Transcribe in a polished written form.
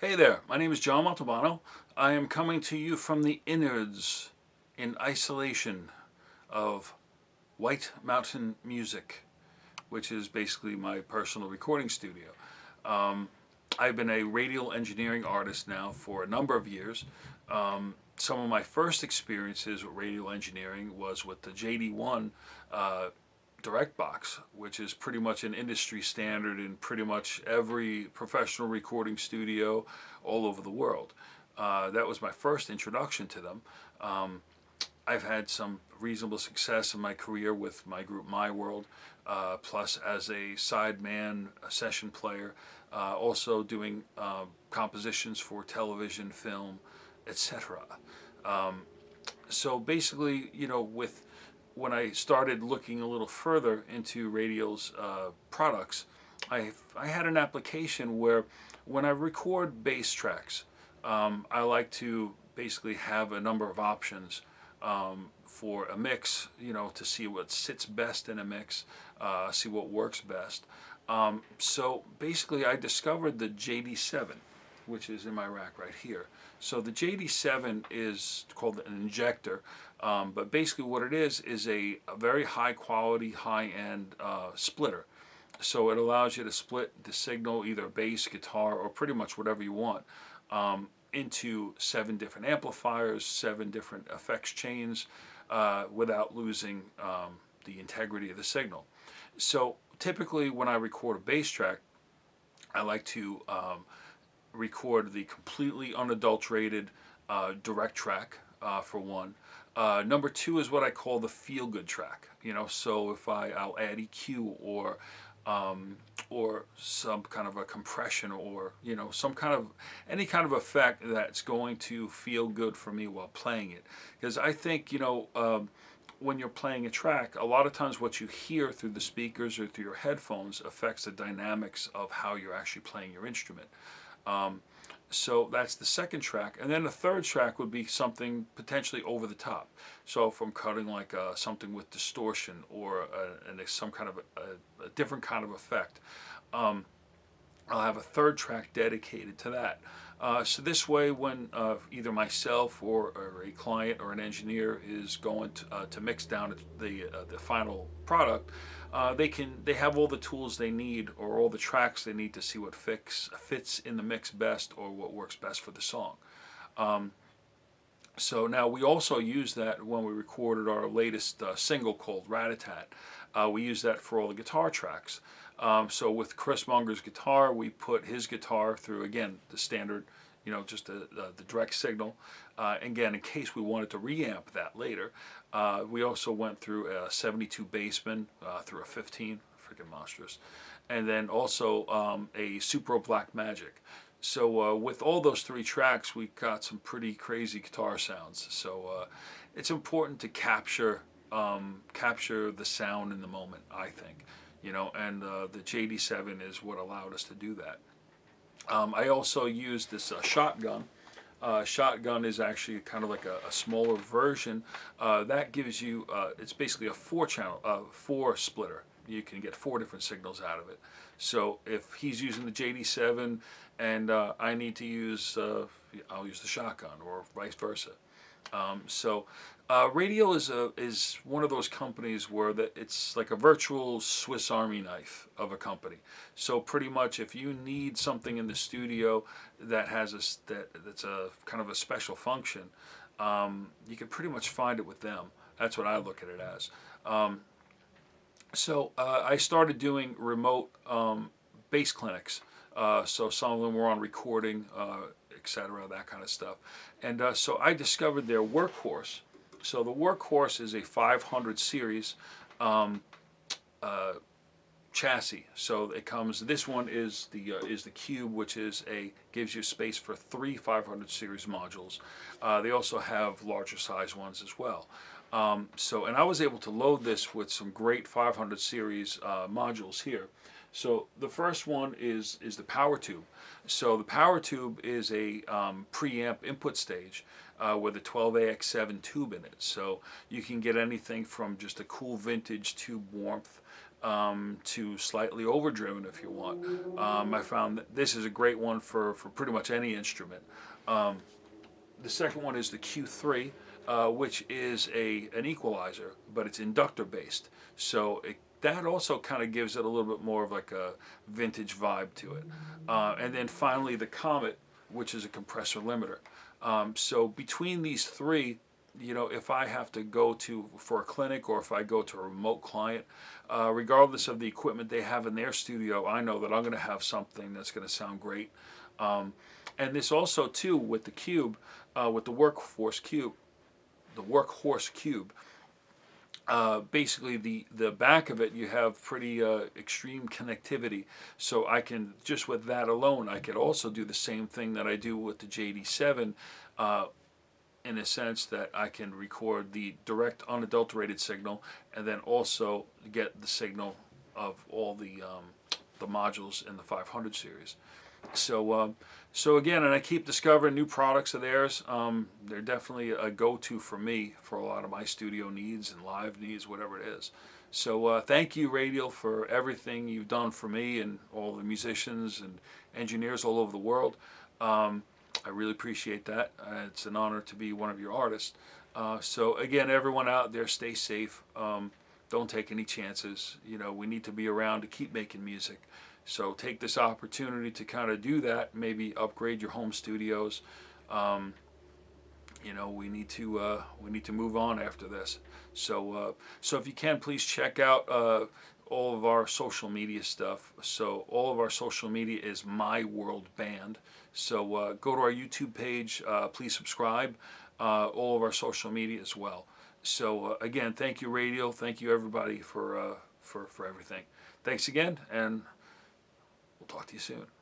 Hey there, my name is John Montalbano. I am coming to you from the innards in isolation of White Mountain Music, which is basically my personal recording studio. I've been a radial engineering artist now for a number of years. Some of my first experiences with radial engineering was with the JD1 direct box, which is pretty much an industry standard in pretty much every professional recording studio all over the world. That was my first introduction to them. I've had some reasonable success in my career with my group MyWorld, plus as a sideman, a session player, also doing compositions for television, film, etc. So basically, when I started looking a little further into Radial's products, I had an application where when I record bass tracks, I like to basically have a number of options for a mix, to see what sits best in a mix, see what works best. So basically I discovered the JD7, which is in my rack right here. So the JD7 is called an Injector, but basically what it is a very high quality, high-end splitter. So it allows you to split the signal, either bass, guitar, or pretty much whatever you want, into 7 different amplifiers, 7 different effects chains, without losing the integrity of the signal. So typically when I record a bass track, I like to record the completely unadulterated direct track, for one. Number 2 is what I call the feel-good track. So if I'll add EQ or some kind of a compression, or some kind of any kind of effect that's going to feel good for me while playing it. Because I think when you're playing a track, a lot of times what you hear through the speakers or through your headphones affects the dynamics of how you're actually playing your instrument. So that's the second track, and then the third track would be something potentially over the top. So if I'm cutting like something with distortion or some kind of a different kind of effect, I'll have a third track dedicated to that. So this way, when either myself or a client or an engineer is going to mix down the final product, they have all the tools they need, or all the tracks they need, to see what fits in the mix best, or what works best for the song. So now we also use that when we recorded our latest single called RATATAT. We use that for all the guitar tracks. So with Chris Munger's guitar, we put his guitar through, again, the standard, just the direct signal. Again, in case we wanted to reamp that later, we also went through a 72 Bassman through a 15, freaking monstrous, and then also a Supro Black Magic. So with all those 3 tracks, we got some pretty crazy guitar sounds. So it's important to capture the sound in the moment, I think. And the JD7 is what allowed us to do that. I also used this shotgun. Shotgun is actually kind of like a smaller version. That gives you, it's basically a 4 splitter. You can get 4 different signals out of it. So if he's using the JD7 and I need to use, I'll use the shotgun, or vice versa. Radial is one of those companies where it's like a virtual Swiss Army knife of a company. So pretty much, if you need something in the studio that has that's a kind of a special function, you can pretty much find it with them. That's what I look at it as. I started doing remote bass clinics. So some of them were on recording, etc., that kind of stuff. And so I discovered their Workhorse. So the Workhorse is a 500 series chassis. So it comes. This one is the Cube, which gives you space for 3 500 series modules. They also have larger size ones as well. And I was able to load this with some great 500 series modules here. So the first one is the PowerTube. So the PowerTube is a preamp input stage with a 12AX7 tube in it. So you can get anything from just a cool vintage tube warmth to slightly overdriven if you want. I found that this is a great one for pretty much any instrument. The second one is the Q3, which is an equalizer, but it's inductor based. So that also kind of gives it a little bit more of like a vintage vibe to it. And then finally the Komit, which is a compressor limiter. So between these three, you know, if I have to go for a clinic or if I go to a remote client, regardless of the equipment they have in their studio, I know that I'm going to have something that's going to sound great. And this also too with the cube, with the Workhorse cube. Basically, the back of it, you have pretty extreme connectivity. So I can, just with that alone, I could also do the same thing that I do with the JD7, in a sense that I can record the direct unadulterated signal and then also get the signal of all the modules in the 500 series. So again, and I keep discovering new products of theirs. They're definitely a go-to for me for a lot of my studio needs and live needs, whatever it is. So thank you, Radial, for everything you've done for me and all the musicians and engineers all over the world. I really appreciate that. It's an honor to be one of your artists. So again, everyone out there, stay safe. Don't take any chances. You know, we need to be around to keep making music. So take this opportunity to kind of do that. Maybe upgrade your home studios. You know, we need to move on after this. So if you can, please check out all of our social media stuff. So all of our social media is MyWorldBand. So go to our YouTube page. Please subscribe. All of our social media as well. So again, thank you, Radial. Thank you, everybody, for everything. Thanks again, and we'll talk to you soon.